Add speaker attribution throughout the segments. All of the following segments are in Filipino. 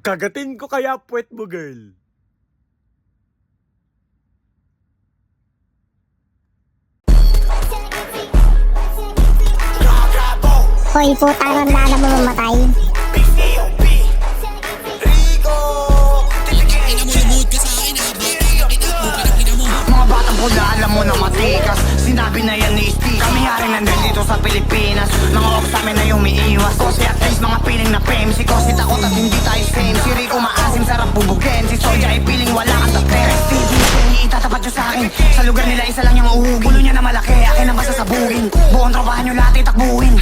Speaker 1: Kagatin ko kaya puwet mo, girl.
Speaker 2: Hoy, putang lala mo mamatay.
Speaker 3: Mga batang pula, alam mo na matikas. Sinabi na yan ni Steve, kami haring nandun dito sa Pilipinas. Mga off sa amin na yung umiiwas. Kasi at least mga piling na fame. Si Kosi takot at hindi tayo same. Si Rico maasim, sarap bubugin. Si Soja ay piling wala kang tapere. Stevie, itatapat nyo sa akin. Sa lugar nila isa lang yung uhugin. Bulo niya na malaki, akin ang basasabugin. Buong tropahan nyo lahat itakbuhin.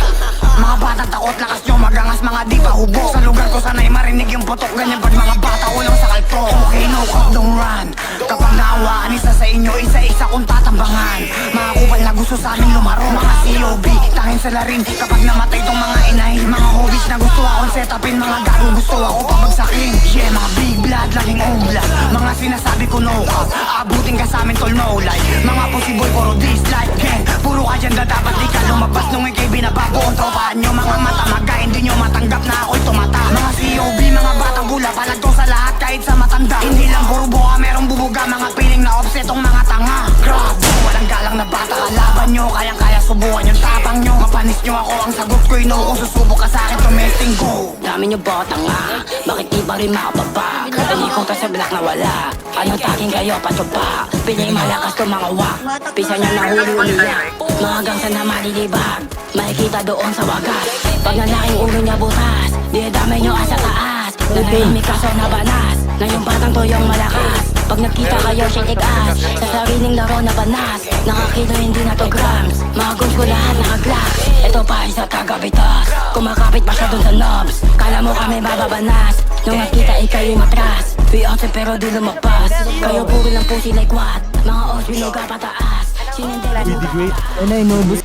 Speaker 3: Mga batang takot, lakas nyo magangas, mga di pa hubog. Sa lugar ko sana'y marinig yung putok. Ganyan pag mga bata ulang sa kalto. Okay, no cop, don't run. Kapag naawaan isa sa inyo, isa-isa kong tatambangan. Mga kupal na gusto sa amin lumaro. Mga COB, tangin sila rin. Kapag namatay tong mga inahin. Mga hobbies na gusto akong set upin. Mga gago gusto ako pabagsakin. Yeah, mga big blood, laging ombla. Mga sinasabi ko no cap, abutin ka sa amin tol no lie. Mga possible puro dislike gang. Puro ka dyan dapat di ka lumabas. Nung ikay binabago ang tropahan nyo. Mga mata maga, hindi nyo matanggap na ako'y tumata. Mga COB, mga batang bula, palagto sa lahat kahit sa matanda. Hindi lang puro buka, merong bubuga. Mga piling na offset tong mga tanga. Grabe, walang galang na bata, kalaban nyo. Kayang-kaya subukan yung tapang nyo. Mapanis nyo ako, ang sagot ko'y no. Kung susubok ka sa'kin, tumesting go. Dami nyo bota nga, bakit di pa rin makababa? Talikong ka sa black na wala. Anong taking kayo, patsupa? Piling malakas to mga wak. Pisa nyo na huli umiyak. Mga gangsa na malilibag, makikita doon sa wagas. Pag nalaking ulo niya butas, di damay nyo asa taas. Nanahimik kaso na banas, na yung batang toyong malakas. Pag nakita kayo siya tigas, sa sariling laro na banas. Nakakita hindi na to grams, mga goals ko lahat nakaglaks. Ito pa isa tagabitas, kumakapit pa siya dun sa knobs. Kala mo kami bababanas, nung nakita ikay matras. Beyonce pero di lumagpas, kayo puro lang pusi like what? Mga os binuga pataas, sinindera
Speaker 4: With the great, ano, inubos